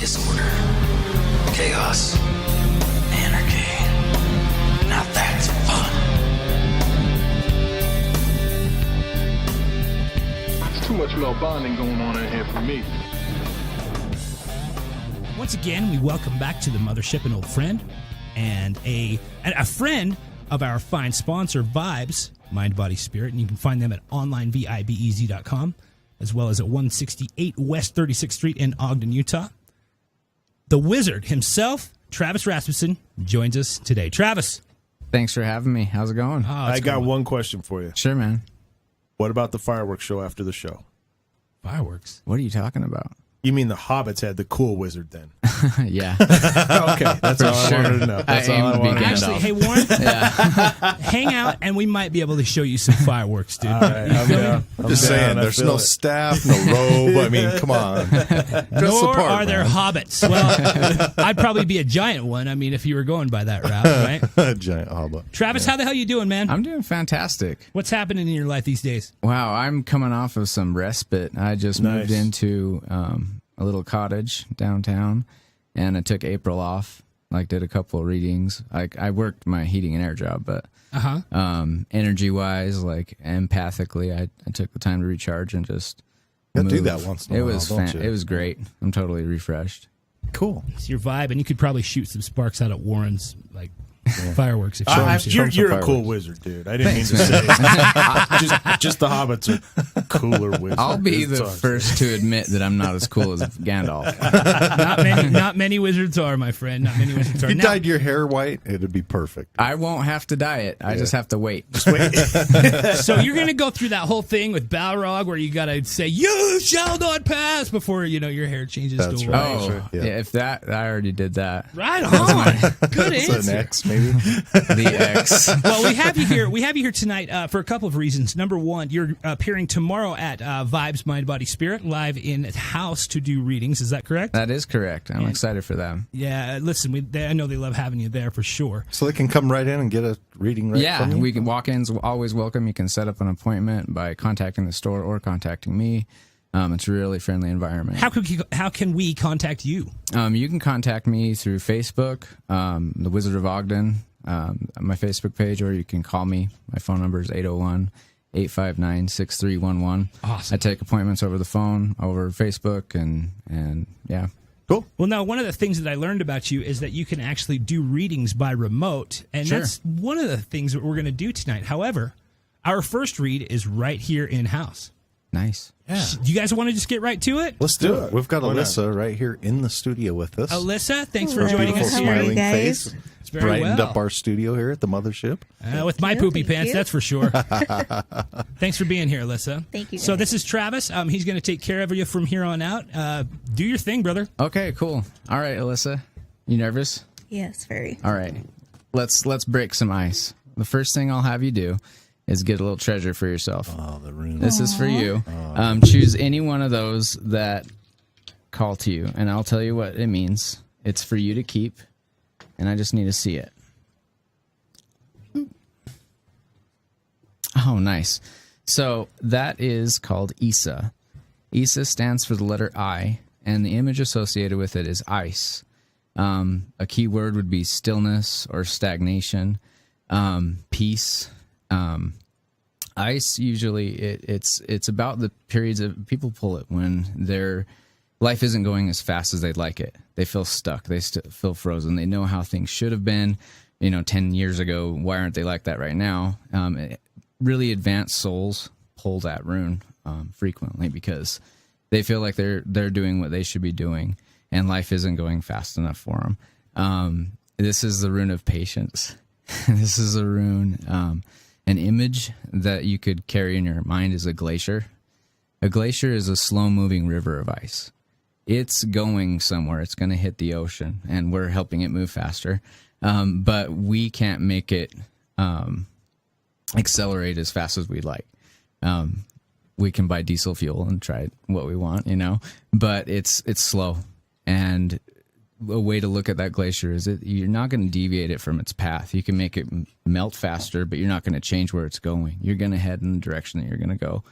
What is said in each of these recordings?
disorder, chaos, anarchy. Now that's fun. There's too much male bonding going on in here for me. Once again, we welcome back to the mothership an old friend and a friend of our fine sponsor, Vibes, Mind, Body, Spirit. And you can find them at onlinevibez.com, as well as at 168 West 36th Street in Ogden, Utah. The wizard himself, Travis Rasmussen, joins us today. Travis. Thanks for having me. How's it going? I got one question for you. Sure, man. What about the fireworks show after the show? Fireworks? What are you talking about? You mean the hobbits had the cool wizard then? Yeah. Okay, that's all I wanted to know. That's all I wanted to know. Actually, hey, Warren, hang out and we might be able to show you some fireworks, dude. All right, I'm down. I'm just saying, there's no staff, no robe. I mean, come on. Nor are there hobbits. Well, I'd probably be a giant one. I mean, if you were going by that route, right? Giant hobbit. Travis, how the hell you doing, man? I'm doing fantastic. What's happening in your life these days? Wow, I'm coming off of some respite. I just moved into a little cottage downtown, and I took April off. Did a couple of readings. I worked my heating and air job, but energy-wise, empathically, I took the time to recharge and just You do that once in a while, It was great. I'm totally refreshed. Cool. It's your vibe, and you could probably shoot some sparks out at Warren's fireworks. If you're a cool wizard, dude. I didn't mean to say just the hobbits are cooler wizards. I'll be the first to admit that I'm not as cool as Gandalf. Not many wizards are, my friend. Not many wizards are. If you dyed your hair white, it'd be perfect. I won't have to dye it. I just have to wait. Just wait. So you're going to go through that whole thing with Balrog where you got to say, "You shall not pass," before your hair changes to white. Oh, yeah. If that, I already did that. Right on. Good answer. That's an X, maybe. The X. Well, we have you here tonight for a couple of reasons. Number one, you're appearing tomorrow at Vibes, Mind, Body, Spirit, live in house to do readings. Is that correct? That is correct. I'm excited for them. Yeah, listen, I know they love having you there for sure. So they can come right in and get a reading from you? We can walk-ins always welcome. You can set up an appointment by contacting the store or contacting me. It's a really friendly environment. How can we contact you? You can contact me through Facebook, The Wizard of Ogden, my Facebook page, or you can call me. My phone number is 801-859-6311. Awesome. I take appointments over the phone, over Facebook, and yeah. Cool. Well, now, one of the things that I learned about you is that you can actually do readings by remote, and that's one of the things that we're going to do tonight. However, our first read is right here in-house. Nice. Yeah. Do you guys want to just get right to it? Let's do it. We've got Alyssa right here in the studio with us. Alyssa, thanks for joining us here. Smiling face. It's very brightened well. up our studio here at the mothership. With my poopy pants, that's for sure. Thanks for being here, Alyssa. Thank you, guys. So this is Travis. He's going to take care of you from here on out. Do your thing, brother. Okay, cool. All right, Alyssa. You nervous? Yes, very. All right. Let's break some ice. The first thing I'll have you do is get a little treasure for yourself. Oh, the rune. This is for you. Choose any one of those that call to you, and I'll tell you what it means. It's for you to keep, and I just need to see it. Oh, nice. So that is called Isa. Isa stands for the letter I, and the image associated with it is ice. A key word would be stillness or stagnation, peace. Ice usually it's about the periods of people pull it when their life isn't going as fast as they'd like it. They feel stuck. They feel frozen. They know how things should have been, 10 years ago. Why aren't they like that right now? Really advanced souls pull that rune frequently because they feel like they're doing what they should be doing, and life isn't going fast enough for them. This is the rune of patience. This is a rune. An image that you could carry in your mind is a glacier. A glacier is a slow-moving river of ice. It's going somewhere. It's going to hit the ocean, and we're helping it move faster. But we can't make it accelerate as fast as we'd like. We can buy diesel fuel and try what we want, but it's slow. And a way to look at that glacier is you're not going to deviate it from its path. You can make it melt faster, but you're not going to change where it's going. You're going to head in the direction that you're going to go.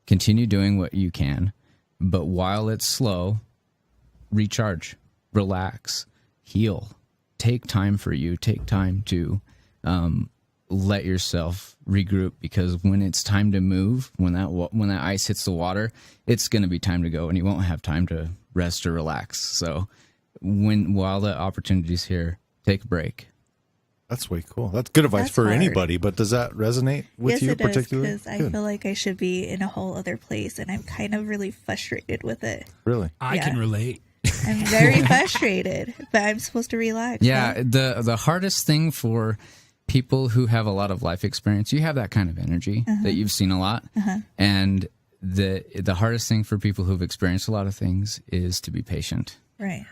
Continue doing what you can, but while it's slow, recharge. relax, heal. Take time for you. Take time to let yourself regroup, because when it's time to move, when that ice hits the water, it's going to be time to go, and you won't have time to rest or relax. So while the opportunity's here, take a break. That's way cool. That's good advice That's for hard. anybody, but does that resonate with you Yes, it does, particularly? because I feel like I should be in a whole other place, and I'm kind of really frustrated with it. Really? I Yeah. can relate. I'm very frustrated, but I'm supposed to relax. Yeah, right? the hardest thing for people who have a lot of life experience, you have that kind of energy that you've seen a lot, and the hardest thing for people who've experienced a lot of things is to be patient, Right.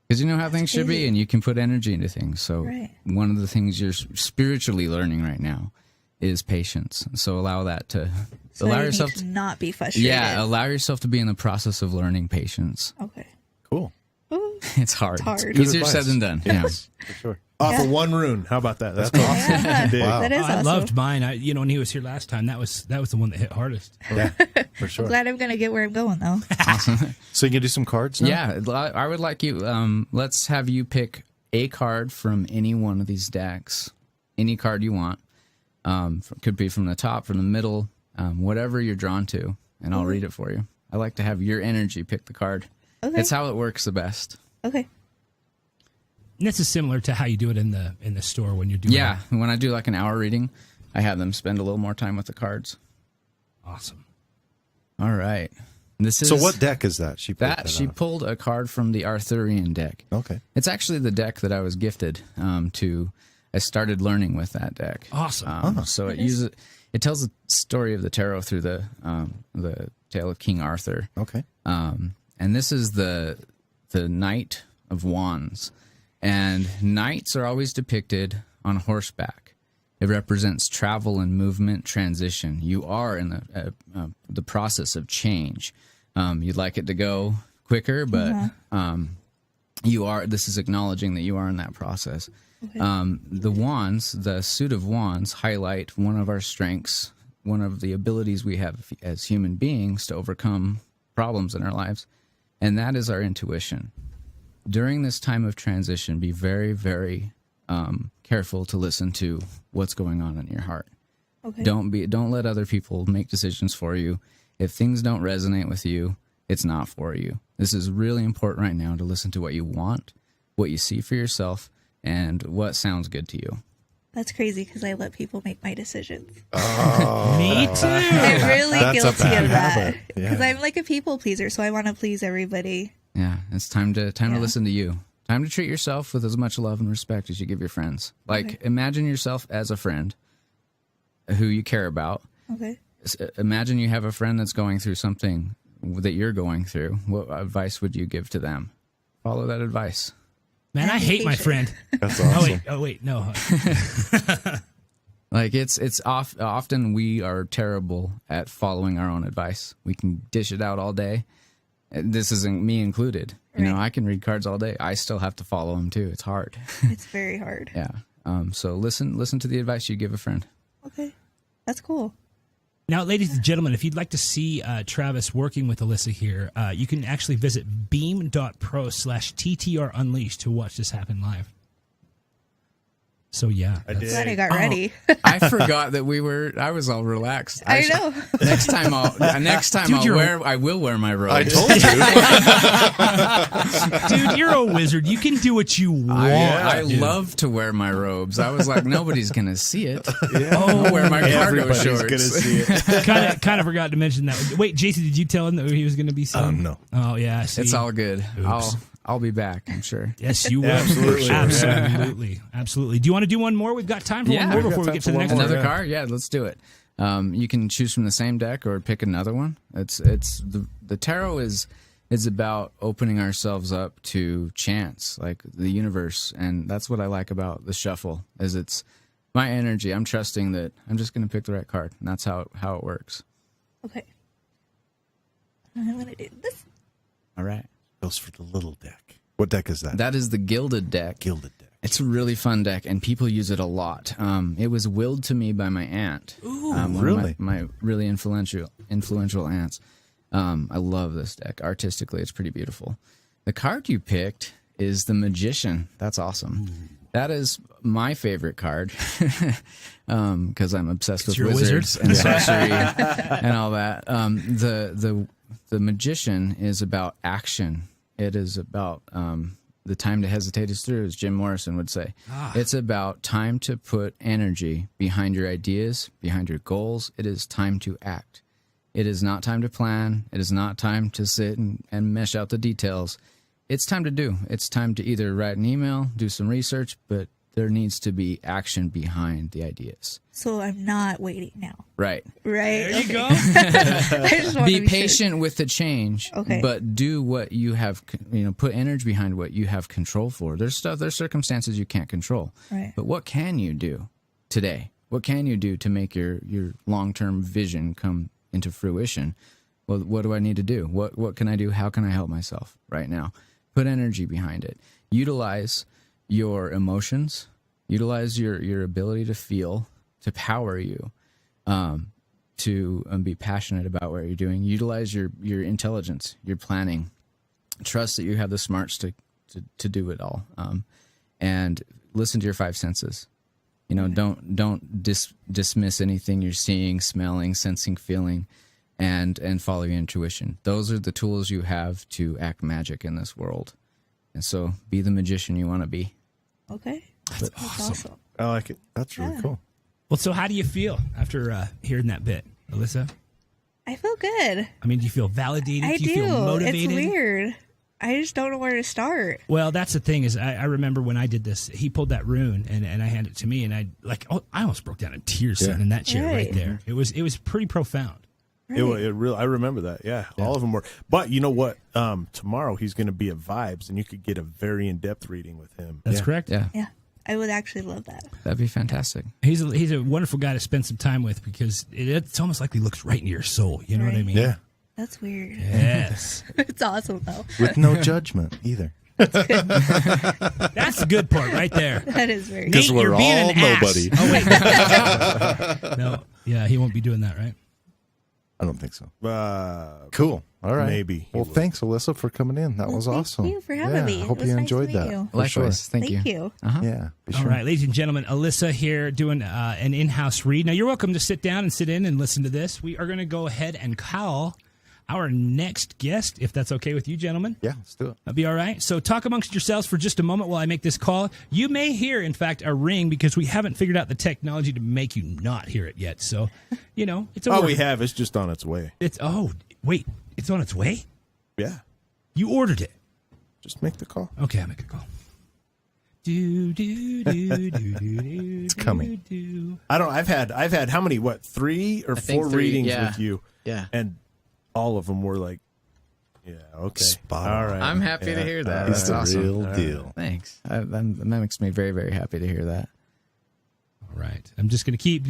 because you know how things should be, crazy. and you can put energy into things. So Right. one of the things you're spiritually learning right now is patience. So allow that to So allow I yourself need to not be frustrated. yeah, allow yourself to be in the process of learning patience. Okay. Cool. Ooh, It's hard. hard. It's Good easier advice. said than done. Yeah. For sure. Offer one rune. How about that? That's awesome. yeah, Wow. that is I awesome. loved mine. When he was here last time, that was the one that hit hardest. Yeah, for sure. I'm glad I'm gonna get where I'm going though. So you can do some cards now? Yeah, I would like you. Let's have you pick a card from any one of these decks, any card you want. Could be from the top, from the middle, whatever you're drawn to, and I'll read it for you. I like to have your energy pick the card. Okay. It's how it works the best. Okay. And this is similar to how you do it in the store when you're doing Yeah, when I do like an hour reading, I have them spend a little more time with the cards. Awesome. All right. This is So what deck is that? She pulled that she pulled a card from the Arthurian deck. Okay. It's actually the deck that I was gifted to. I started learning with that deck. Awesome. So it tells the story of the tarot through the tale of King Arthur. Okay. And this is the Knight of Wands. And knights are always depicted on horseback. It represents travel and movement, transition. You are in the process of change. You'd like it to go quicker, but you are. This is acknowledging that you are in that process. Okay. The wands, the suit of wands, highlight one of our strengths, one of the abilities we have as human beings to overcome problems in our lives, and that is our intuition. During this time of transition, be very, very careful to listen to what's going on in your heart. Okay. Don't let other people make decisions for you. If things don't resonate with you, it's not for you. This is really important right now to listen to what you want, what you see for yourself, and what sounds good to you. That's crazy because I let people make my decisions. Me too. I'm really That's a guilty bad of that habit. because Yeah. I'm like a people pleaser, so I want to please everybody. Yeah, it's time to Yeah. listen to you. Time to treat yourself with as much love and respect as you give your friends. Like, imagine yourself as a friend who you care about. Okay. Imagine you have a friend that's going through something that you're going through. What advice would you give to them? Follow that advice. Man, I hate my friend. That's awesome. Oh wait, no. Like often we are terrible at following our own advice. We can dish it out all day. This isn't me included. You know, Right. I can read cards all day. I still have to follow them too. It's hard. It's very hard. Yeah. So listen to the advice you give a friend. Okay. That's cool. Now, ladies and gentlemen, if you'd like to see Travis working with Alyssa here, you can actually visit beam.pro/TTR Unleashed to watch this happen live. So, yeah. I did. Glad I got ready. I forgot that I was all relaxed. I know. Next time Dude, I will wear my robe. I told you. Dude, you're a wizard. You can do what you want. I dude. love to wear my robes. I was like, nobody's gonna see it. Yeah. I'll wear my cargo Everybody's shorts. gonna see it. kind of forgot to mention that. Wait, Jason, did you tell him that he was going to be seen? No. Oh, yeah. See. It's all good. Oops. I'll be back, I'm sure. Yes, you will. Absolutely. Absolutely. Absolutely. Do you want to do one more? We've got time for one more we've before got we get time to the for next one one. Another yeah. card? Yeah, let's do it. You can choose from the same deck or pick another one. It's the tarot is about opening ourselves up to chance, like the universe, and that's what I like about the shuffle. Is it's my energy. I'm trusting that I'm just going to pick the right card, and that's how it works. Okay. I'm going to do this. All right. Goes for the little deck. What deck is that? That is the Gilded deck. Gilded deck. It's a really fun deck, and people use it a lot. It was willed to me by my aunt. One really? of my really influential aunts. I love this deck. Artistically, it's pretty beautiful. The card you picked is the Magician. That's awesome. That is my favorite card because I'm obsessed with wizards and sorcery and all that. The Magician is about action. It is about the time to hesitate is through, as Jim Morrison would say. It's about time to put energy behind your ideas, behind your goals. It is time to act. It is not time to plan. It is not time to sit and mesh out the details. It's time to do. It's time to either write an email, do some research, but there needs to be action behind the ideas. So I'm not waiting now. Right. Right. There you go. I just wanna Be patient with the change, Okay. but do what you have, put energy behind what you have control for. There's circumstances you can't control. Right. But what can you do today? What can you do to make your long-term vision come into fruition? Well, what do I need to do? What can I do? How can I help myself right now? Put energy behind it. Utilize your emotions. Utilize your ability to feel, to power you, to be passionate about what you're doing. Utilize your intelligence, your planning. Trust that you have the smarts to do it all. And listen to your five senses. Don't dismiss anything you're seeing, smelling, sensing, feeling. And follow your intuition. Those are the tools you have to act magic in this world. And so be the magician you want to be. Okay. That's awesome. I like it. That's really cool. Well, so how do you feel after hearing that bit, Alyssa? I feel good. I mean, do you feel validated? I do you do. feel motivated? It's weird. I just don't know where to start. Well, that's the thing is I remember when I did this, he pulled that rune and I handed it to me and I almost broke down in tears sitting in that chair right there. It was pretty profound. Right. It really. I remember that. Yeah, all of them were. But you know what? Tomorrow he's going to be at Vibes, and you could get a very in-depth reading with him. That's correct. Yeah. Yeah. I would actually love that. That'd be fantastic. He's a wonderful guy to spend some time with because it's almost like he looks right into your soul. You know what I mean? Yeah. That's weird. Yes. It's awesome, though. With no judgment either. That's the good part right there. That is very Because Nate, we're you're being all an ass. nobody. Oh, wait. No. Yeah, he won't be doing that, right? I don't think so. Cool. All right. Maybe. Well, thanks, Alyssa, for coming in. That was awesome. Thank you for having me. I It hope was you nice enjoyed to that. meet you. For Likewise. sure. Thank you. You. Yeah. Be All sure. right, ladies and gentlemen, Alyssa here doing an in-house read. Now, you're welcome to sit down and sit in and listen to this. We are going to go ahead and call our next guest, if that's okay with you, gentlemen. Yeah, let's do it. That'd be all right. So talk amongst yourselves for just a moment while I make this call. You may hear, in fact, a ring because we haven't figured out the technology to make you not hear it yet. So, it's a Oh, work. we have. It's just on its way. It's it's on its way? Yeah. You ordered it. Just make the call. Okay, I'll make a call. It's coming. I've had how many? What, 3 or 4 3, readings yeah. with you? Yeah. And all of them were like, yeah, okay, Spot all on. right. I'm happy to hear that. It's That's the awesome. real deal. Thanks. That makes me very, very happy to hear that. All right. I'm just going to keep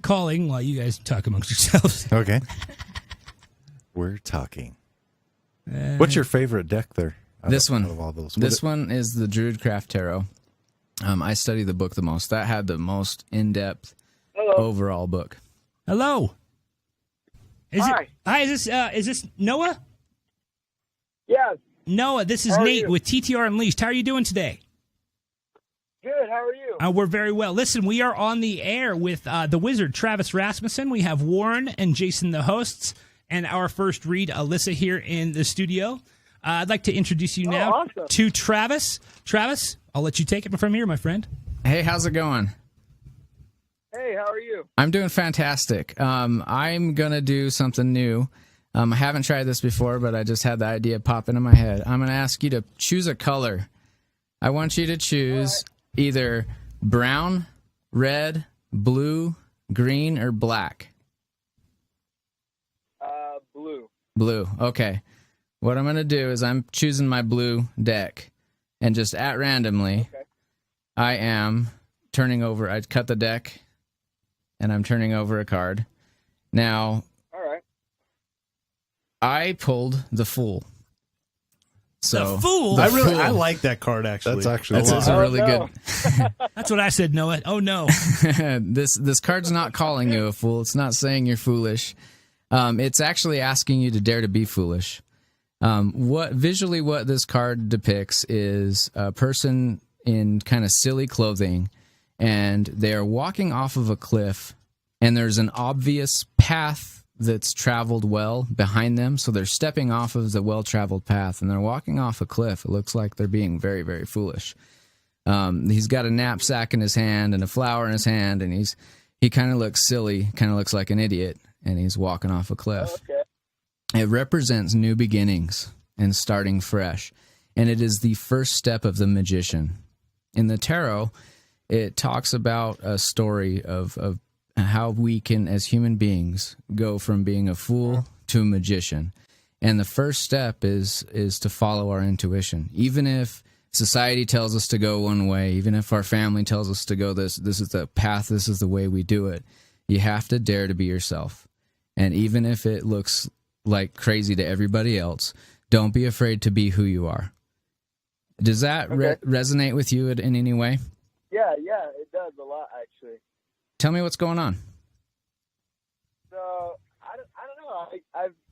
calling while you guys talk amongst yourselves. Okay. We're talking. What's your favorite deck there? This one. Out of all those. This one is the Druidcraft Tarot. I study the book the most. That had the most in-depth overall book. Hello. Is this Noah? Yes. Noah, this is How are Nate you? with TTR Unleashed. How are you doing today? Good. How are you? We're very well. Listen, we are on the air with the wizard, Travis Rasmussen. We have Warren and Jason, the hosts, and our first read, Alyssa, here in the studio. I'd like to introduce you now awesome. to Travis. Travis, I'll let you take it from here, my friend. Hey, how's it going? Hey, how are you? I'm doing fantastic. I'm going to do something new. I haven't tried this before, but I just had the idea pop into my head. I'm going to ask you to choose a color. I want you to choose either brown, red, blue, green, or black. Blue. Blue. Okay. What I'm going to do is I'm choosing my blue deck, and just at randomly, I am turning over. I cut the deck, and I'm turning over a card. Now, All right. I pulled the Fool. So The Fool? I like that card, actually. That's actually That's a a lot. really no. good. That's what I said, Noah. Oh, no. This card's not calling you a fool. It's not saying you're foolish. It's actually asking you to dare to be foolish. What this card depicts is a person in kind of silly clothing, and they are walking off of a cliff, and there's an obvious path that's traveled well behind them. So they're stepping off of the well-traveled path, and they're walking off a cliff. It looks like they're being very, very foolish. He's got a knapsack in his hand and a flower in his hand, and he kind of looks silly, kind of looks like an idiot, and he's walking off a cliff. Okay. It represents new beginnings and starting fresh, and it is the first step of the magician. In the tarot, it talks about a story of how we can, as human beings, go from being a fool to a magician. And the first step is to follow our intuition. Even if society tells us to go one way, even if our family tells us to go this is the path, this is the way we do it, you have to dare to be yourself. And even if it looks like crazy to everybody else, don't be afraid to be who you are. Does that resonate with you in any way? Yeah, it does a lot, actually. Tell me what's going on. So, I don't know.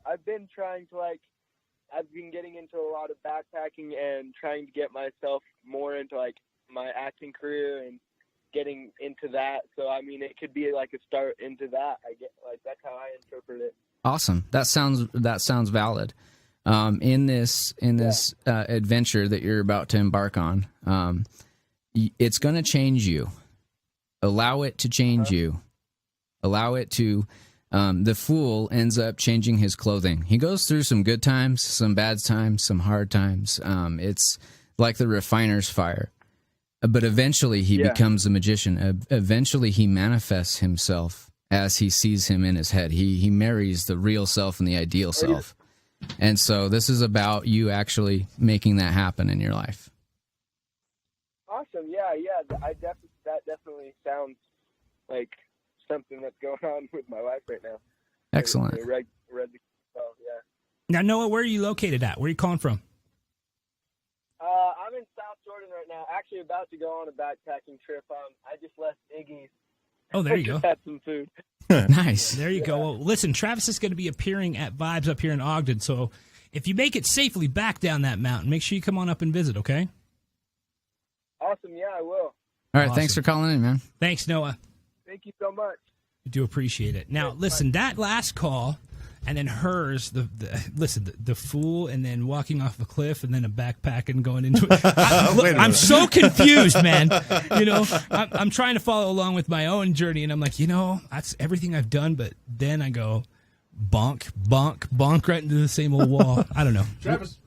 I've been trying to, I've been getting into a lot of backpacking and trying to get myself more into, my acting career and getting into that. So, I mean, it could be, a start into that. That's how I interpret it. Awesome. That sounds valid. In this adventure that you're about to embark on, it's going to change you. Allow it to change you. Allow it to. The fool ends up changing his clothing. He goes through some good times, some bad times, some hard times. It's like the refiner's fire. But eventually he becomes a magician. Eventually he manifests himself as he sees him in his head. He marries the real self and the ideal self. And so this is about you actually making that happen in your life. Awesome. Yeah. That definitely sounds like something that's going on with my life right now. Excellent. Yeah. Now, Noah, where are you located at? Where are you calling from? I'm in South Jordan right now. Actually about to go on a backpacking trip. I just left Iggy's. Oh, there you go. Had some food. Nice. There you go. Well, listen, Travis is going to be appearing at Vibes up here in Ogden, so if you make it safely back down that mountain, make sure you come on up and visit, okay? Awesome. Yeah, I will. All right, Awesome. Thanks for calling in, man. Thanks, Noah. Thank you so much. I do appreciate it. Now, listen, that last call, and then hers, the fool, and then walking off a cliff, and then a backpack and going into it. I'm so confused, man. I'm trying to follow along with my own journey, and I'm like, that's everything I've done, but then I go bonk, bonk, bonk right into the same old wall. I don't know. Travis.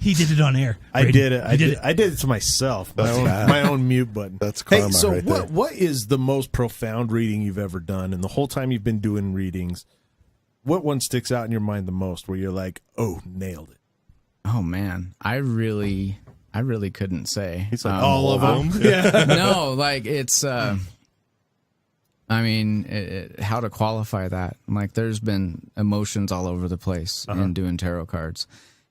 He did it on air. I did it. I did it to myself. My own mute button. That's karma. So right there. what is the most profound reading you've ever done? And the whole time you've been doing readings, what one sticks out in your mind the most where you're like, oh, nailed it? Oh, man. I really couldn't say. He's like, all of them? Yeah. No, it's... how to qualify that? There's been emotions all over the place in doing tarot cards.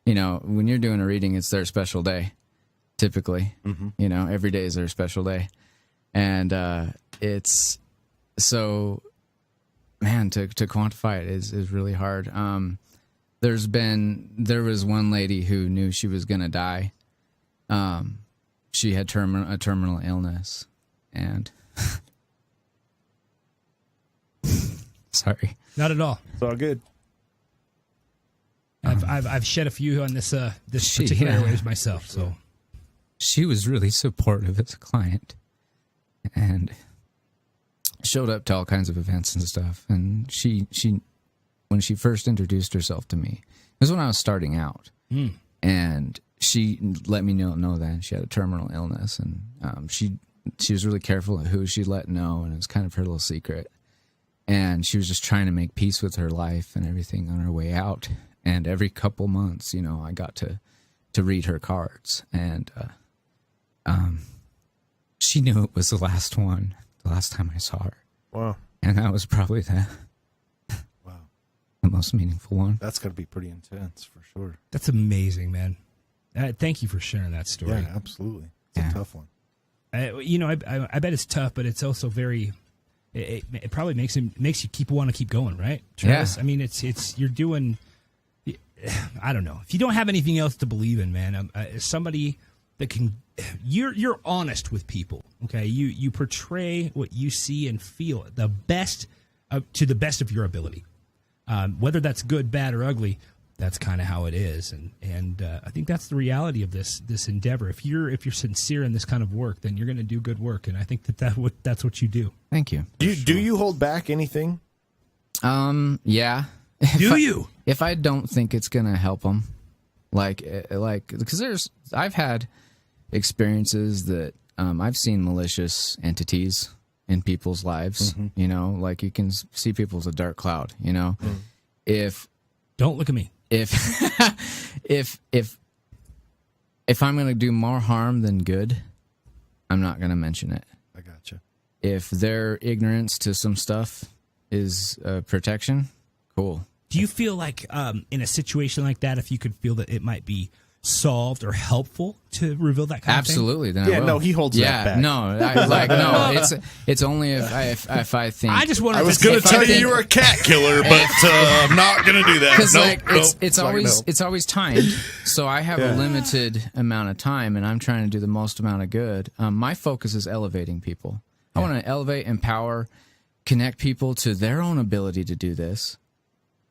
When you're doing a reading, it's their special day, typically. Mm-hmm. Every day is their special day. And it's so, man, to quantify it is really hard. There was one lady who knew she was going to die. She had a terminal illness, and sorry, not at all. It's all good. I've shed a few on this particular airwaves myself. So she was really supportive as a client, and showed up to all kinds of events and stuff. And she when she first introduced herself to me, it was when I was starting out, and she let me know that she had a terminal illness, and she was really careful at who she let know, and it was kind of her little secret. And she was just trying to make peace with her life and everything on her way out. And every couple months, I got to read her cards. And she knew it was the last time I saw her. Wow. And that was probably the most meaningful one. That's going to be pretty intense for sure. That's amazing, man. Thank you for sharing that story. Yeah, absolutely. It's a tough one. I bet it's tough, but it's also very it probably makes you want to keep going, right, Travis? Yeah. I mean, it's you're doing. I don't know if you don't have anything else to believe in, man. Somebody that can, you're honest with people. Okay, you portray what you see and feel the best to the best of your ability. Whether that's good, bad, or ugly, that's kind of how it is, and I think that's the reality of this endeavor. If you're sincere in this kind of work, then you're going to do good work, and I think that's what you do. Thank you. Do you hold back anything? Yeah. If I don't think it's going to help them, like because I've had experiences that I've seen malicious entities in people's lives. You know, like you can see people as a dark cloud. You know, if don't look at me. If I'm going to do more harm than good, I'm not going to mention it. I gotcha. If their ignorance to some stuff is protection, cool. Do you feel like in a situation like that, if you could feel that it might be solved or helpful to reveal that kind Absolutely, of thing? then I will. No, he holds that back. No, it's only if I think. I just wonder. I was going to tell you were a cat killer, but I'm not going to do that. Because it's always timed, so I have a limited amount of time, and I'm trying to do the most amount of good. My focus is elevating people. I want to elevate, empower, connect people to their own ability to do this.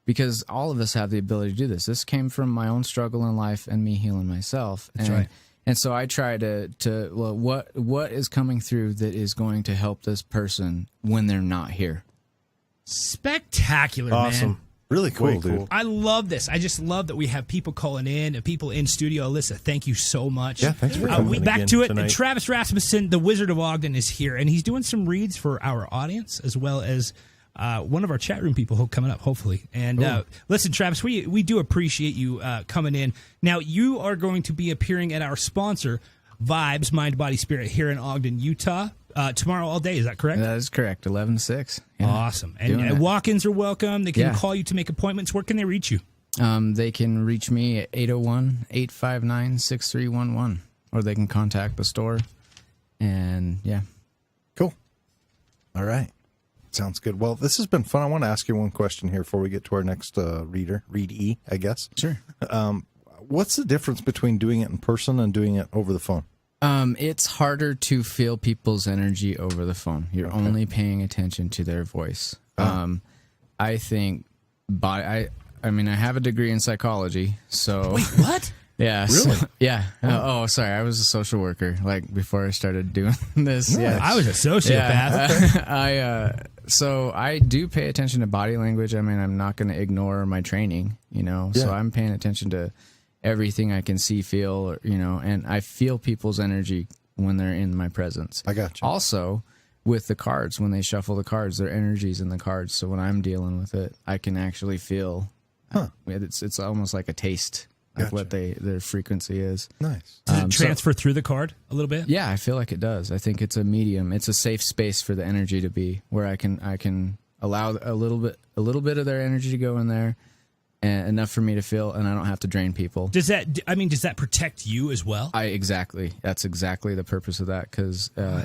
Because all of us have the ability to do this. This came from my own struggle in life and me healing myself. That's right. And so I try what is coming through that is going to help this person when they're not here. Spectacular, Awesome. man. Really cool, dude. I love this. I just love that we have people calling in and people in studio. Alyssa, thank you so much. Yeah, thanks for coming back again to it. tonight. Travis Rasmussen, the Wizard of Ogden, is here, and he's doing some reads for our audience as well as one of our chat room people coming up, hopefully. And listen, Travis, we do appreciate you coming in. Now, you are going to be appearing at our sponsor, Vibes, Mind, Body, Spirit, here in Ogden, Utah, tomorrow all day. Is that correct? That is correct, 11 to 6. Yeah. Awesome. And walk-ins are welcome. They can call you to make appointments. Where can they reach you? They can reach me at 801-859-6311, or they can contact the store. And, yeah. Cool. All right. Sounds good. Well, this has been fun. I want to ask you one question here before we get to our next readee, I guess. Sure. What's the difference between doing it in person and doing it over the phone? It's harder to feel people's energy over the phone. You're only paying attention to their voice. I think I have a degree in psychology, so Wait, what? yeah, Really? Sorry, I was a social worker before I started doing this. Nice. Yeah, I was a sociopath. Yeah. So I do pay attention to body language. I mean, I'm not going to ignore my training, so I'm paying attention to everything I can see, feel, and I feel people's energy when they're in my presence. I got you. Also, with the cards, when they shuffle the cards, their energy's in the cards. So when I'm dealing with it, I can actually feel it's almost like a taste of what their frequency is. Nice. Does it transfer through the card a little bit? Yeah, I feel like it does. I think it's a medium. It's a safe space for the energy to be, where I can allow a little bit of their energy to go in there, and enough for me to feel, and I don't have to drain people. Does that protect you as well? That's exactly the purpose of that, because I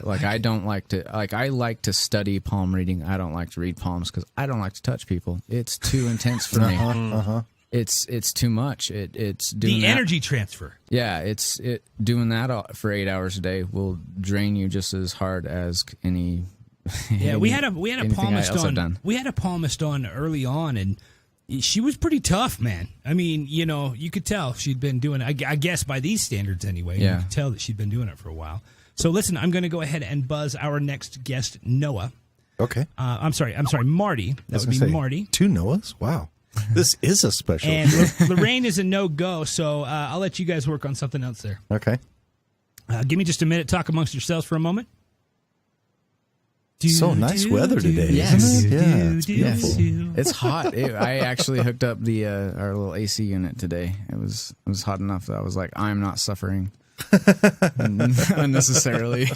like to study palm reading. I don't like to read palms because I don't like to touch people. It's too intense for me. It's too much. It's doing the energy transfer. Yeah, doing that for 8 hours a day will drain you just as hard as any. Yeah, we had a palmist on. Done. We had a palmist on early on, and she was pretty tough, man. I mean, you could tell she'd been doing it. I guess by these standards anyway. Yeah. You could tell that she'd been doing it for a while. So listen, I'm going to go ahead and buzz our next guest, Noah. Okay. I'm sorry, Marty. That would be Marty. 2 Noahs? Wow. This is a special. And Lorraine is a no-go, so I'll let you guys work on something else there. Okay. Give me just a minute. Talk amongst yourselves for a moment. So nice weather today, yes. isn't it? Yeah, it's Yes. beautiful. It's hot. I actually hooked up the our little AC unit today. It was hot enough that I was like, I'm not suffering unnecessarily.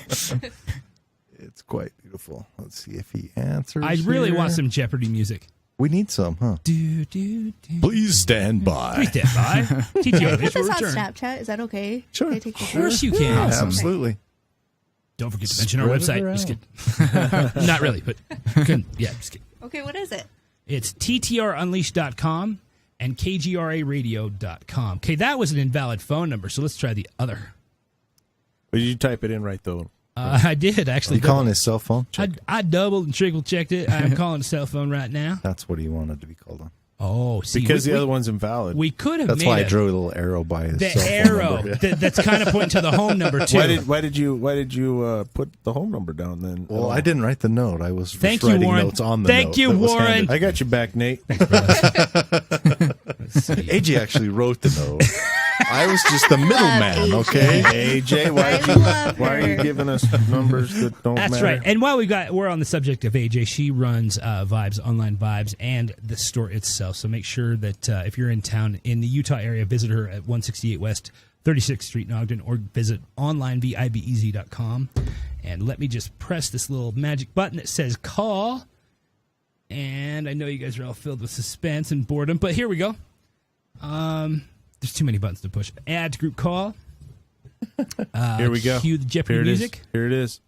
It's quite beautiful. Let's see if he answers. I really here. want some Jeopardy music. We need some, huh? Please stand by. Please stand by. TTR Put Unleashed will this on return. Snapchat. Is that okay? Sure. Can I take Of course you can. Absolutely. Don't forget to mention our Spread it website. Just kidding. Not really, but yeah, just kidding. Okay, what is it? It's TTRUnleashed.com and KGRAradio.com. Okay, that was an invalid phone number, so let's try the other. But you type it in right, though. I did, actually. You calling his cell phone? I doubled and triple checked it. I'm calling a cell phone right now. That's what he wanted to be called on. Oh, see. Because the other one's invalid. We could have That's made why I drew a little arrow by his the cell phone arrow. number. That's kind of pointing to the home number, too. Why did you put the home number down then? Well, I didn't write the note. I was Thank just you, writing Warren. notes on the Thank note you, that was Warren. handed. I got your back, Nate. AJ actually wrote the note. I was just the middleman, okay? AJ, why are you giving us numbers that don't That's matter? right. And while we're on the subject of AJ, she runs Vibes, Online Vibes, and the store itself. So make sure that if you're in town in the Utah area, visit her at 168 West 36th Street in Ogden, or visit onlinevibez.com. And let me just press this little magic button that says call. And I know you guys are all filled with suspense and boredom, but here we go. There's too many buttons to push. Add to group call. Here we go. Cue the Jeopardy Here it is. music. Here it is.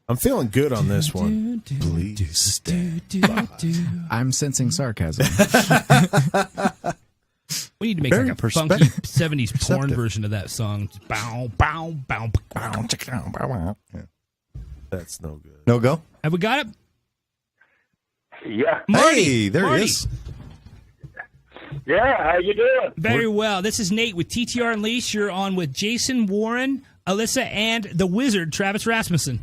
I'm feeling good on this one. Please stand. I'm sensing sarcasm. We need to make Very like a funky 70s porn perceptive. version of that song. Just bow, bow, bow. Yeah. That's no good. No go? Have we got it? Yeah. Marty, Hey, there Marty. he is. Yeah, how you doing? Very well. This is Nate with TTR Unleashed. You're on with Jason, Warren, Alyssa, and the wizard, Travis Rasmussen.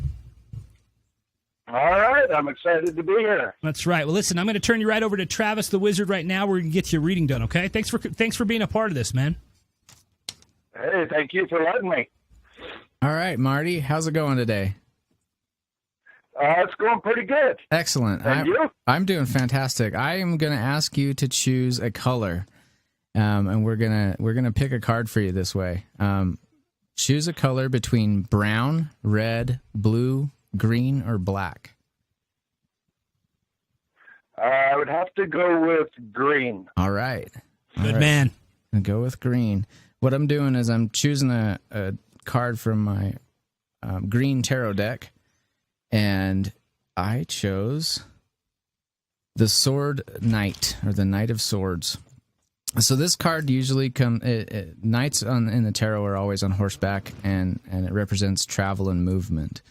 All right, I'm excited to be here. That's right. Well, listen, I'm going to turn you right over to Travis, the wizard, right now. We're going to get your reading done, okay? Thanks for being a part of this, man. Hey, thank you for letting me. All right, Marty, how's it going today? It's going pretty good. Excellent. And you? I'm doing fantastic. I am going to ask you to choose a color, and we're gonna pick a card for you this way. Choose a color between brown, red, blue, green, or black. I would have to go with green. All right. Good man. I'll go with green. What I'm doing is I'm choosing a card from my green tarot deck, and I chose the Sword Knight, or the Knight of Swords. So this card usually knights in the tarot are always on horseback, and it represents travel and movement.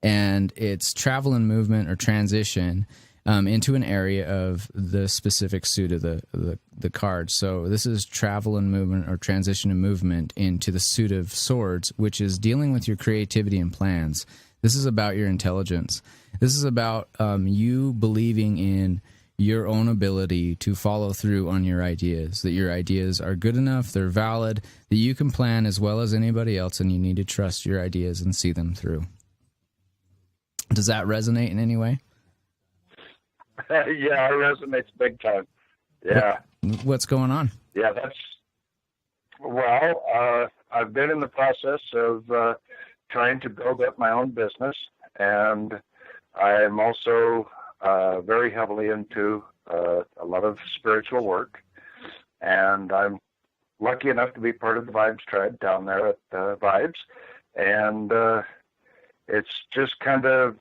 And it's travel and movement or transition into an area of the specific suit of the card. So this is travel and movement or transition and movement into the suit of swords, which is dealing with your creativity and plans. This is about your intelligence. This is about you believing in your own ability to follow through on your ideas, that your ideas are good enough, they're valid, that you can plan as well as anybody else, and you need to trust your ideas and see them through. Does that resonate in any way? Yeah, it resonates big time. Yeah. What's going on? Yeah, I've been in the process of trying to build up my own business, and I'm also very heavily into a lot of spiritual work, and I'm lucky enough to be part of the Vibes tribe down there at Vibes, and it's just kind of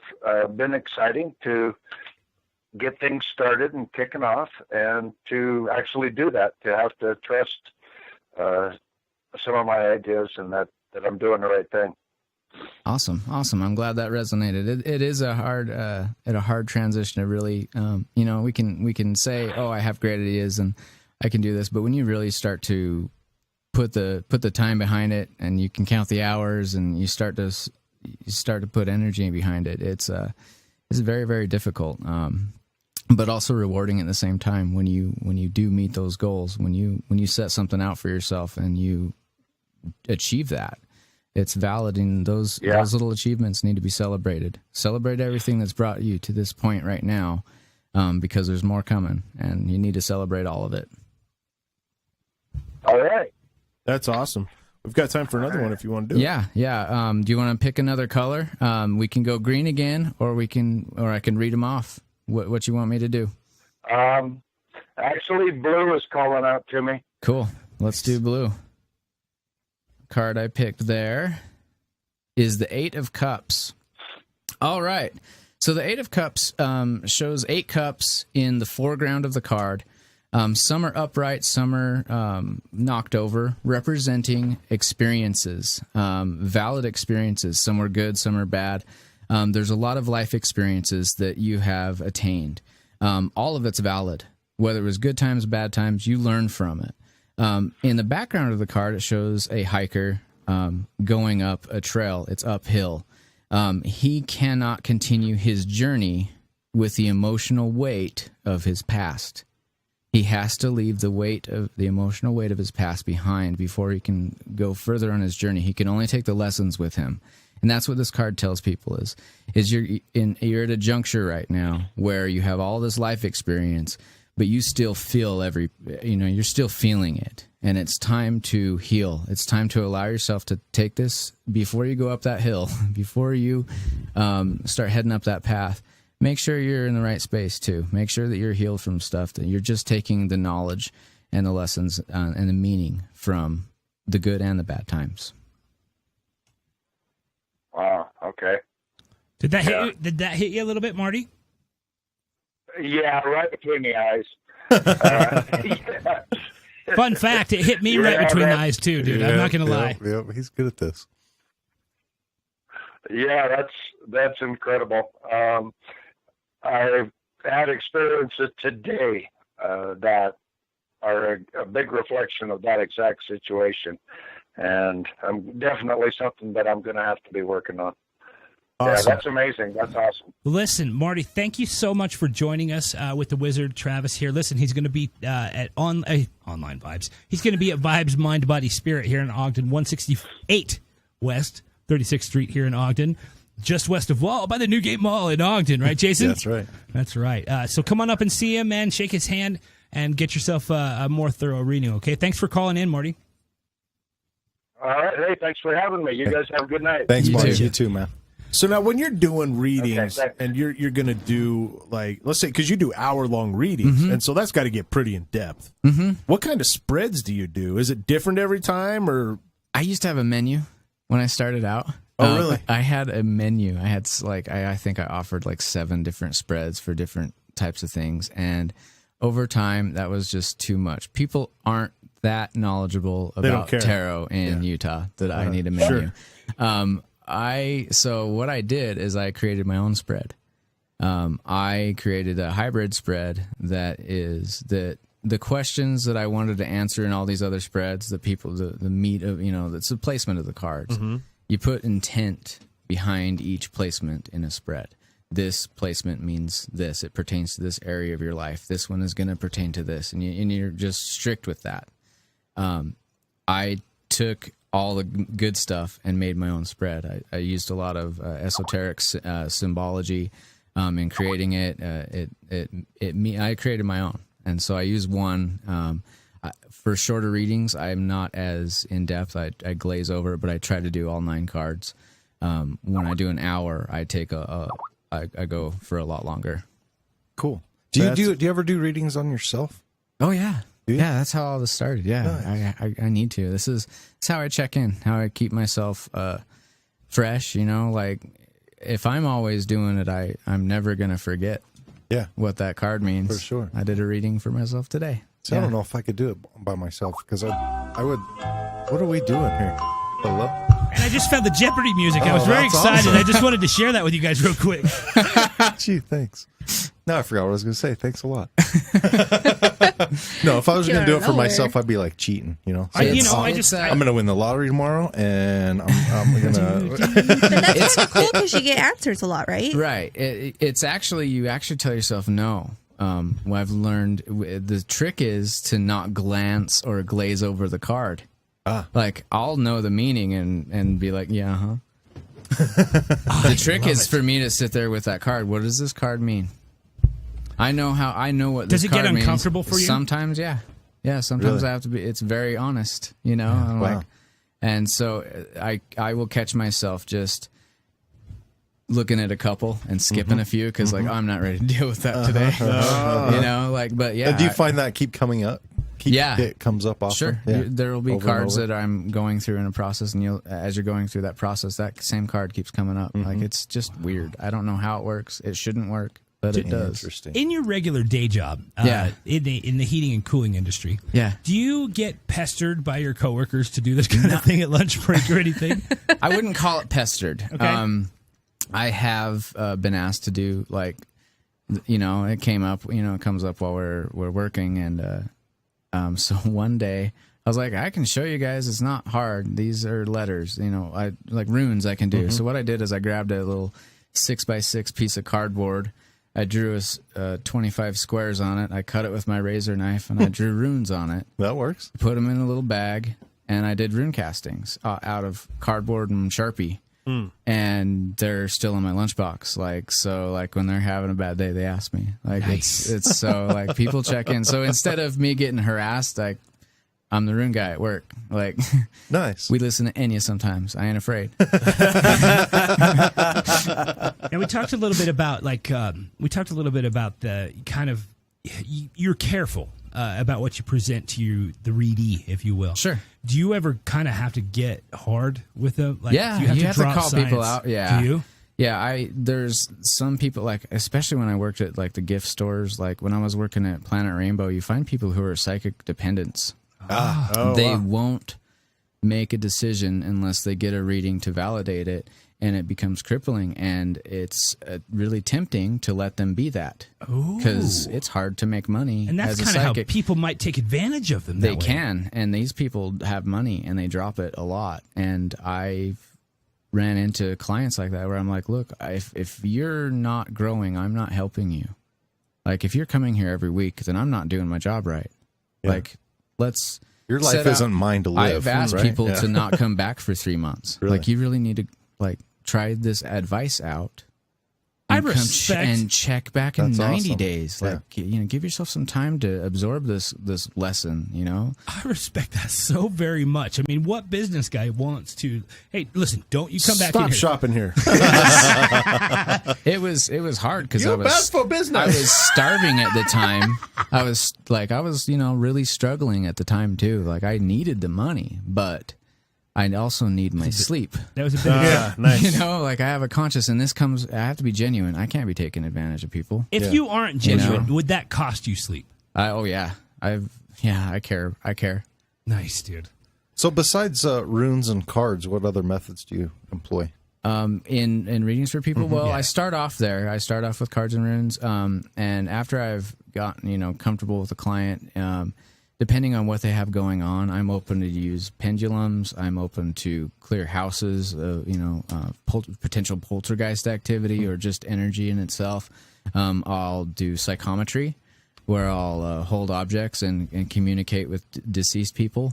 been exciting to get things started and kicking off, and to actually do that, to have to trust some of my ideas and that I'm doing the right thing. Awesome. I'm glad that resonated. It is a hard transition to really, we can say, oh, I have great ideas and I can do this, but when you really start to put the time behind it, and you can count the hours, and you start to put energy behind it, it's very, very difficult, but also rewarding at the same time when you do meet those goals, when you set something out for yourself and you achieve that. It's valid, and those little achievements need to be celebrated. Celebrate everything that's brought you to this point right now, because there's more coming, and you need to celebrate all of it. All right. That's awesome. We've got time for another one if you want to do it. Yeah. Do you want to pick another color? We can go green again, or I can read them off. What you want me to do? Actually, blue is calling out to me. Cool. Let's do blue. Card I picked there is the Eight of Cups. All right. So the Eight of Cups shows 8 cups in the foreground of the card. Some are upright, some are knocked over, representing experiences, valid experiences. Some are good, some are bad. There's a lot of life experiences that you have attained. All of it's valid. Whether it was good times, bad times, you learn from it. In the background of the card, it shows a hiker going up a trail. It's uphill. He cannot continue his journey with the emotional weight of his past. He has to leave the emotional weight of his past behind before he can go further on his journey. He can only take the lessons with him. And that's what this card tells people is you're at a juncture right now where you have all this life experience, but you still feel you're still feeling it. And it's time to heal. It's time to allow yourself to take this before you go up that hill, before you start heading up that path. Make sure you're in the right space, too. Make sure that you're healed from stuff, that you're just taking the knowledge and the lessons and the meaning from the good and the bad times. Wow, okay. Did that hit you? Did that hit you a little bit, Marty? Yeah, right between the eyes. Fun fact, it hit me right between the eyes, too, dude. I'm not going to lie. Yeah, he's good at this. Yeah, that's incredible. I've had experiences today that are a big reflection of that exact situation, and I'm definitely something that I'm going to have to be working on. Awesome. Yeah, that's amazing. That's awesome. Listen, Marty, thank you so much for joining us with the Wizard Travis here. Listen, he's going to be at Online Vibes. He's going to be at Vibes Mind Body Spirit here in Ogden, 168 West 36th Street here in Ogden. Just west of Wall by the Newgate Mall in Ogden, right, Jason? That's right. That's right. So come on up and see him, man. Shake his hand and get yourself a more thorough reading, okay? Thanks for calling in, Marty. All right. Hey, thanks for having me. You guys have a good night. Thanks, Marty. You too, man. So now when you're doing readings and you're going to do, like, let's say, because you do hour-long readings, and so that's got to get pretty in-depth. What kind of spreads do you do? Is it different every time? Or I used to have a menu when I started out. Oh, really? I had a menu. I had I think I offered like 7 different spreads for different types of things. And over time, that was just too much. People aren't that knowledgeable about tarot in Utah that I need a menu. Sure. So what I did is I created my own spread. I created a hybrid spread that is the questions that I wanted to answer in all these other spreads, the meat of, that's the placement of the cards. You put intent behind each placement in a spread. This placement means this. It pertains to this area of your life. This one is going to pertain to this. And you're just strict with that. I took all the good stuff and made my own spread. I used a lot of esoteric symbology in creating it. I created my own. And so I use one. For shorter readings, I'm not as in-depth. I glaze over it, but I try to do all 9 cards. When I do an hour, I take I go for a lot longer. Cool. Do you ever do readings on yourself? Oh, yeah. Yeah, that's how all this started. Yeah, nice. I need to. This is how I check in, how I keep myself fresh, like if I'm always doing it, I'm never going to forget what that card means. For sure. I did a reading for myself today. So I don't know if I could do it by myself because I would. What are we doing here? Hello? And I just found the Jeopardy music. I was very excited. Awesome. I just wanted to share that with you guys real quick. Gee, thanks. No, I forgot what I was going to say. Thanks a lot. No, if I was going to do it for myself, I'd be like cheating, So I'm going to win the lottery tomorrow, and I'm going to. But that's kind of cool because you get answers a lot, right? Right. It's actually, you actually tell yourself no. What I've learned, the trick is to not glance or glaze over the card. Like, I'll know the meaning and be like, yeah, The trick is for me to sit there with that card. What does this card mean? I know what this card means. Does it get uncomfortable for you? Sometimes, yeah. Yeah, sometimes I have to be, it's very honest, I'm like, and so I will catch myself just looking at a couple and skipping a few because I'm not ready to deal with that today. But yeah. Do you find that keep coming up? it comes up often. Sure. Yeah. There will be Over cards and over. that I'm going through in a process, and as you're going through that process, that same card keeps coming up. Like, it's just weird. I don't know how it works. It shouldn't work, but it does. Interesting. In your regular day job, in the heating and cooling industry, do you get pestered by your coworkers to do this kind of thing at lunch break or anything? I wouldn't call it pestered. Okay. I have been asked to do, like, it came up, it comes up while we're working, and so one day I was like, I can show you guys, it's not hard. These are letters, I like runes I can do. So what I did is I grabbed a little 6x6 piece of cardboard. I drew 25 squares on it. I cut it with my razor knife, and I drew runes on it. That works. Put them in a little bag, and I did rune castings out of cardboard and Sharpie. And they're still in my lunchbox. Like when they're having a bad day, they ask me. Like, nice. it's so, like, people check in. So instead of me getting harassed, like, I'm the rune guy at work. Like, nice. We listen to Enya sometimes. I ain't afraid. And we talked a little bit about the kind of, you're careful about what you present to the readee, if you will. Sure. Do you ever kind of have to get hard with them? Like, Yeah, do you have to drop call science? people out. Yeah. Do you? Yeah, there's some people, like, especially when I worked at, like, the gift stores, like when I was working at Planet Rainbow, you find people who are psychic dependents. They won't make a decision unless they get a reading to validate it, and it becomes crippling, and it's really tempting to let them be that, because it's hard to make money. And that's kind of how people might take advantage of them. They can, and these people have money, and they drop it a lot. And I've ran into clients like that where I'm like, look, if you're not growing, I'm not helping you. Like, if you're coming here every week, then I'm not doing my job right. Yeah. Like, your life isn't mine to live. I've asked right? people to not come back for 3 months. Really? Like, you really need to, like, try this advice out. I respect and check back in 90 awesome. days. Like, give yourself some time to absorb this lesson. I respect that so very much. I mean, what business guy wants to? Hey, listen, don't you come back in here. Stop shopping here. It was hard because You're bad for business. I was starving at the time. I was really struggling at the time too. Like, I needed the money, but I also need my sleep. That was a bit nice. Like, I have a conscience, and I have to be genuine. I can't be taking advantage of people. If you aren't genuine, would that cost you sleep? I care. Nice, dude. So besides runes and cards, what other methods do you employ? In readings for people? Well, I start off there. I start off with cards and runes, and after I've gotten comfortable with the client, depending on what they have going on, I'm open to use pendulums. I'm open to clear houses, potential poltergeist activity or just energy in itself. I'll do psychometry, where I'll hold objects and communicate with deceased people,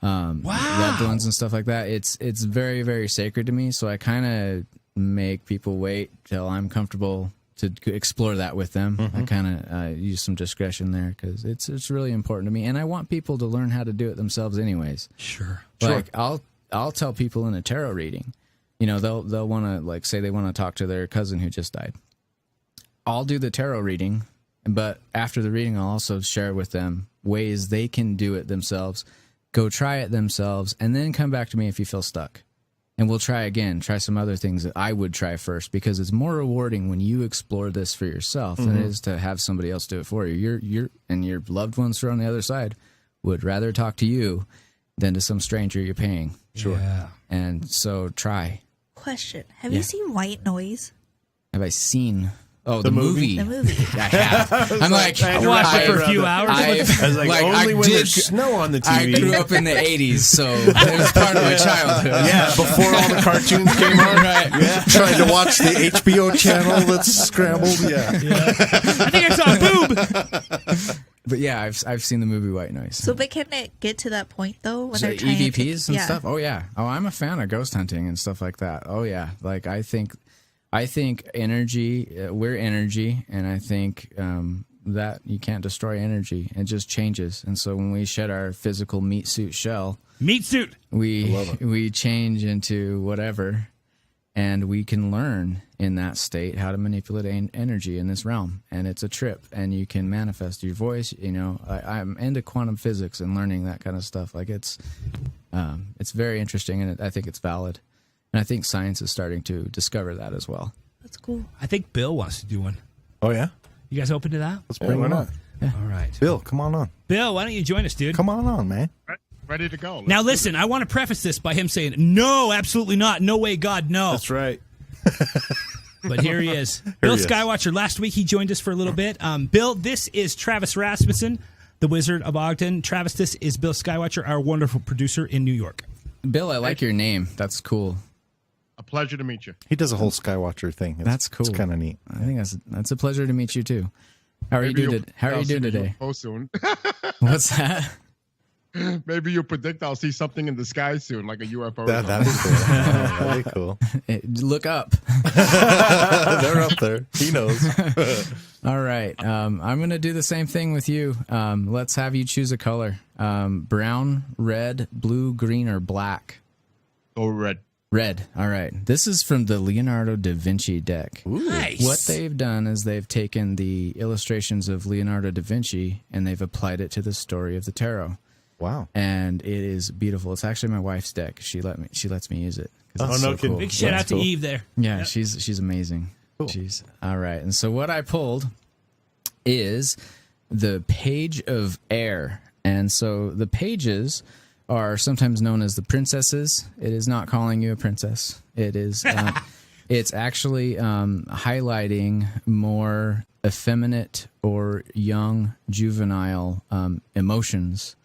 loved ones and stuff like that. It's very, very sacred to me, so I kind of make people wait till I'm comfortable to explore that with them. I kind of use some discretion there because it's really important to me, and I want people to learn how to do it themselves anyways. Sure. Like, I'll tell people in a tarot reading, they'll want to, like, say they want to talk to their cousin who just died. I'll do the tarot reading, but after the reading, I'll also share with them ways they can do it themselves, go try it themselves, and then come back to me if you feel stuck. And we'll try some other things that I would try first, because it's more rewarding when you explore this for yourself than it is to have somebody else do it for you. And your loved ones who are on the other side would rather talk to you than to some stranger you're paying. Sure. Yeah. And so try. Question. Have you seen White Noise? Have I seen... Oh, the movie. The movie. I have. I'm like, I watched it for a few hours. I was like, only when there's snow on the TV. I grew up in the 80s, so it was part of my childhood. Yeah, before all the cartoons came on. Right. Yeah. Trying to watch the HBO channel that's scrambled. Yeah. I think I saw a boob. But yeah, I've seen the movie White Noise. So, but can it get to that point though when So they're trying EVPs to, and stuff? Oh yeah. Oh, I'm a fan of ghost hunting and stuff like that. Oh yeah. Like, I think energy, we're energy, and I think that you can't destroy energy. It just changes. And so when we shed our physical meat suit shell, we change into whatever. And we can learn in that state how to manipulate energy in this realm. And it's a trip, and you can manifest your voice. You know, I'm into quantum physics and learning that kind of stuff. Like it's very interesting, and I think it's valid. And I think science is starting to discover that as well. That's cool. I think Bill wants to do one. Oh, yeah? You guys open to that? Let's bring one on. Yeah. All right. Bill, come on on. Bill, why don't you join us, dude? Come on, man. Ready to go. Now, listen, I want to preface this by him saying, no, absolutely not. No way, God, no. That's right. But here he is. Bill Skywatcher. Last week, he joined us for a little bit. Bill, this is Travis Rasmussen, the Wizard of Ogden. Travis, this is Bill Skywatcher, our wonderful producer in New York. Bill, I like your name. That's cool. A pleasure to meet you. He does a whole Skywatcher thing. That's cool. It's kind of neat. I think that's a pleasure to meet you too. How are you doing today? Oh, soon. What's that? Maybe you'll predict I'll see something in the sky soon, like a UFO. That'd be cool. That'd be cool. Look up. They're up there. He knows. All right. I'm going to do the same thing with you. Let's have you choose a color. Brown, red, blue, green, or black. Go red. Red. All right. This is from the Leonardo da Vinci deck. Ooh. Nice. What they've done is they've taken the illustrations of Leonardo da Vinci and they've applied it to the story of the tarot. Wow. And it is beautiful. It's actually my wife's deck. She lets me use it. Oh, no kidding. Cool. Big shout out to Eve there. Yeah, Yep. she's amazing. Cool. She's all right. And so what I pulled is the Page of Air. And so the pages are sometimes known as the princesses. It is not calling you a princess. It is it's actually highlighting more effeminate or young juvenile emotions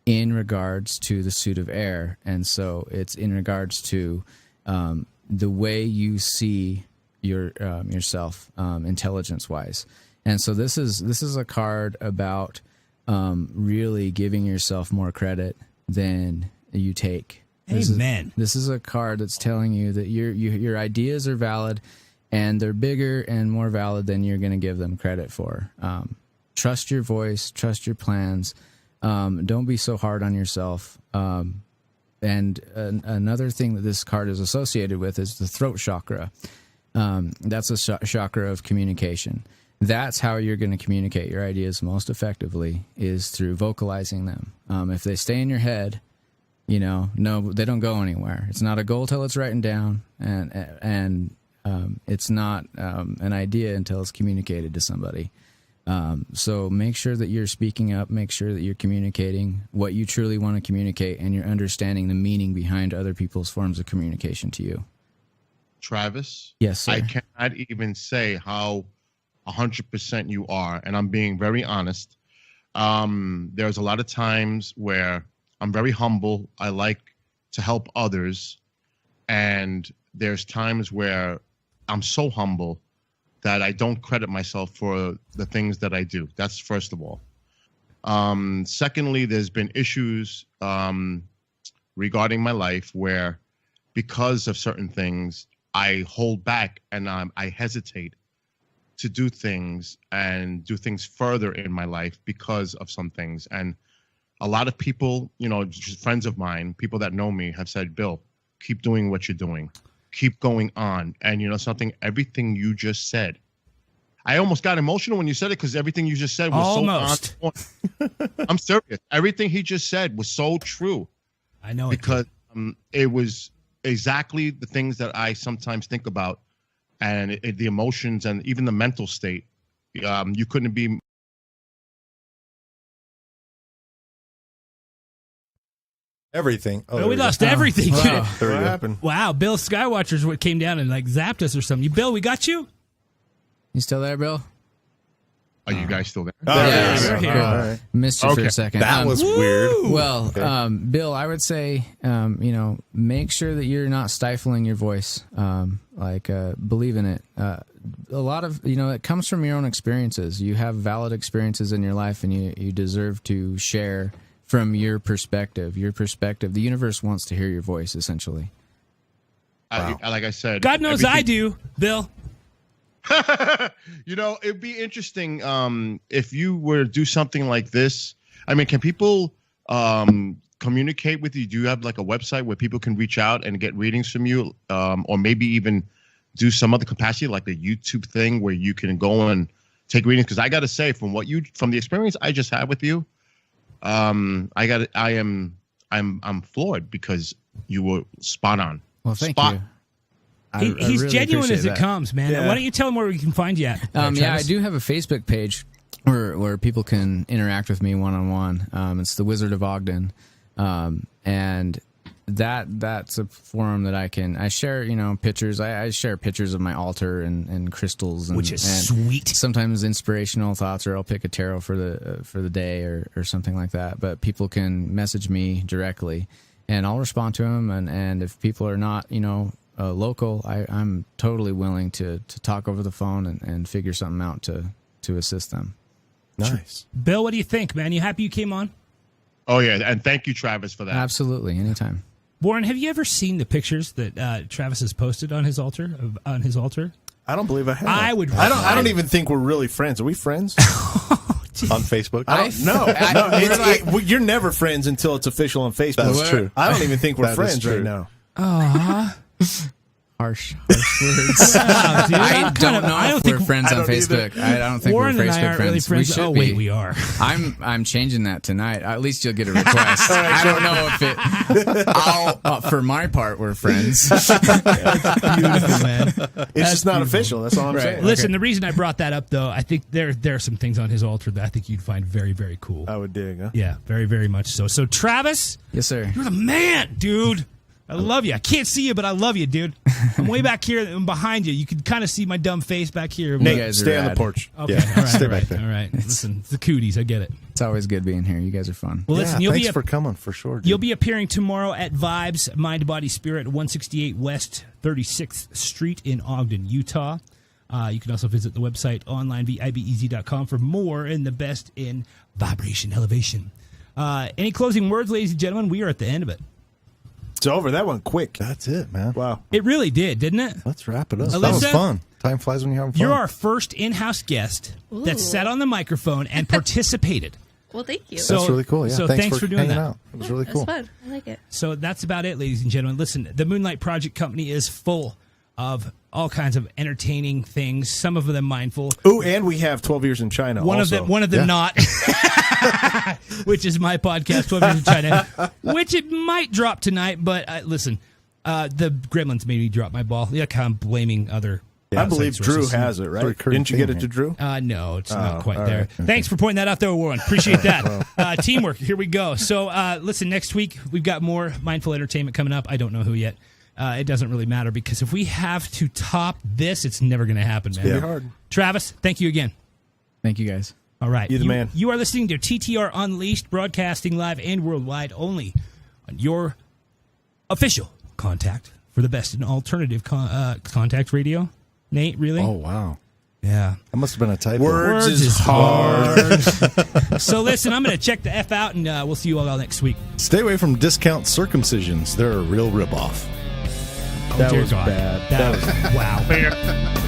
in regards to the suit of air. And so it's in regards to the way you see yourself intelligence wise. And so this is a card about really giving yourself more credit than you take. Amen. This is a card that's telling you that your ideas are valid and they're bigger and more valid than you're going to give them credit for. Trust your voice, trust your plans. Don't be so hard on yourself. And another thing that this card is associated with is the throat chakra. That's a chakra of communication. That's how you're going to communicate your ideas most effectively, is through vocalizing them. If they stay in your head, no, they don't go anywhere. It's not a goal till it's written down, and it's not an idea until it's communicated to somebody. So make sure that you're speaking up, make sure that you're communicating what you truly want to communicate, and you're understanding the meaning behind other people's forms of communication to you. Travis? Yes, sir. I cannot even say how 100% you are, and I'm being very honest. There's a lot of times where I'm very humble. I like to help others, and there's times where I'm so humble that I don't credit myself for the things that I do. That's first of all. Secondly, there's been issues regarding my life where, because of certain things, I hold back and I hesitate to do things and do things further in my life because of some things. And a lot of people, just friends of mine, people that know me, have said, Bill, keep doing what you're doing. Keep going on. And something, everything you just said, I almost got emotional when you said it, because everything you just said was almost so on point. I'm serious. Everything he just said was so true. I know because it was exactly the things that I sometimes think about, and the emotions and even the mental state. You couldn't be. Everything. Oh, we lost everything. Wow. What happened? Wow, Bill Skywatcher's what came down and zapped us or something. Bill, we got you? You still there, Bill? Are you guys still there? We're here. All right. Missed you for a second. That was weird. Well, Bill, I would say, make sure that you're not stifling your voice. Believe in it. A lot of, it comes from your own experiences. You have valid experiences in your life, and you deserve to share from your perspective. The universe wants to hear your voice, essentially. Like I said, God knows I do, Bill. It'd be interesting if you were to do something like this. I mean, can people come communicate with you? Do you have like a website where people can reach out and get readings from you, or maybe even do some other capacity, like a YouTube thing where you can go and take readings? Because I got to say, from the experience I just had with you, I'm floored because you were spot on. Well, thank you. He's really genuine as it that. comes, man. Yeah. Why don't you tell him where we can find you at? I do have a Facebook page where people can interact with me one-on-one. It's the Wizard of Ogden, and that's a forum that I share pictures. I share pictures of my altar and crystals, which is sweet. Sometimes inspirational thoughts, or I'll pick a tarot for the day or something like that. But people can message me directly, and I'll respond to them. And if people are not local, I'm totally willing to talk over the phone and figure something out to assist them. Nice. Bill, what do you think, man? You happy you came on? Oh, yeah, and thank you, Travis, for that. Absolutely, anytime. Warren, have you ever seen the pictures that Travis has posted on his altar? I don't believe I have. I don't even think we're really friends. Are we friends? On Facebook? You're never friends until it's official on Facebook. That's true. I don't even think we're That friends is true. right now. Harsh words. Wow, dude. I don't know if we're friends on Facebook. I don't think Warren we're and I Facebook aren't friends. really friends. We should Oh, be. wait, we are. I'm changing that tonight. At least you'll get a request. I don't know if it. For my part, we're friends. Beautiful, man. It's just not official. That's all I'm saying. Listen, the reason I brought that up, though, I think there are some things on his altar that I think you'd find very, very cool. I would dig, huh? Yeah, very, very much so. So, Travis. Yes, sir. You're the man, dude. I love you. I can't see you, but I love you, dude. I'm way back here and behind you. You can kind of see my dumb face back here. Nate, stay on the porch. Okay, Yeah, all right, stay all back right, there. all right. Listen, it's the cooties. I get it. It's always good being here. You guys are fun. Well, listen, thanks for coming, for sure. Dude. You'll be appearing tomorrow at Vibes, Mind, Body, Spirit, 168 West 36th Street in Ogden, Utah. You can also visit the website online, vibez.com, for more and the best in vibration elevation. Any closing words, ladies and gentlemen? We are at the end of it. It's over. That went quick. That's it, man. Wow. It really did, didn't it? Let's wrap it up. Alyssa, That was fun. Time flies when you're having fun. You're our first in-house guest that sat on the microphone and participated. Well, thank you. So- That's really cool. Yeah, so thanks for doing hanging that. out. It was really cool. That's fun. I like it. So that's about it, ladies and gentlemen. Listen, the Moonlight Project Company is full of all kinds of entertaining things, some of them mindful. Ooh, and we have 12 Years in China One also. of them not, which is my podcast, 12 Years in China, which it might drop tonight. But listen, the Gremlins made me drop my ball. Yeah, I'm blaming other. I believe outside Drew sources. has it, right? Didn't you get it to Drew? No, it's not quite all there. right. Thanks for pointing that out, though, Warren. Appreciate that. Teamwork. Here we go. So, listen, next week we've got more mindful entertainment coming up. I don't know who yet. It doesn't really matter because if we have to top this, it's never going to happen, man. Pretty hard. Travis, thank you again. Thank you, guys. All right. You're the man. You are listening to TTR Unleashed, broadcasting live and worldwide only on your official contact for the best in alternative contact radio. Nate, really? Oh, wow. Yeah. That must have been a typo. Words is hard. So listen, I'm going to check the F out, and we'll see you all next week. Stay away from discount circumcisions. They're a real ripoff. That Dear was God. bad. That was wow.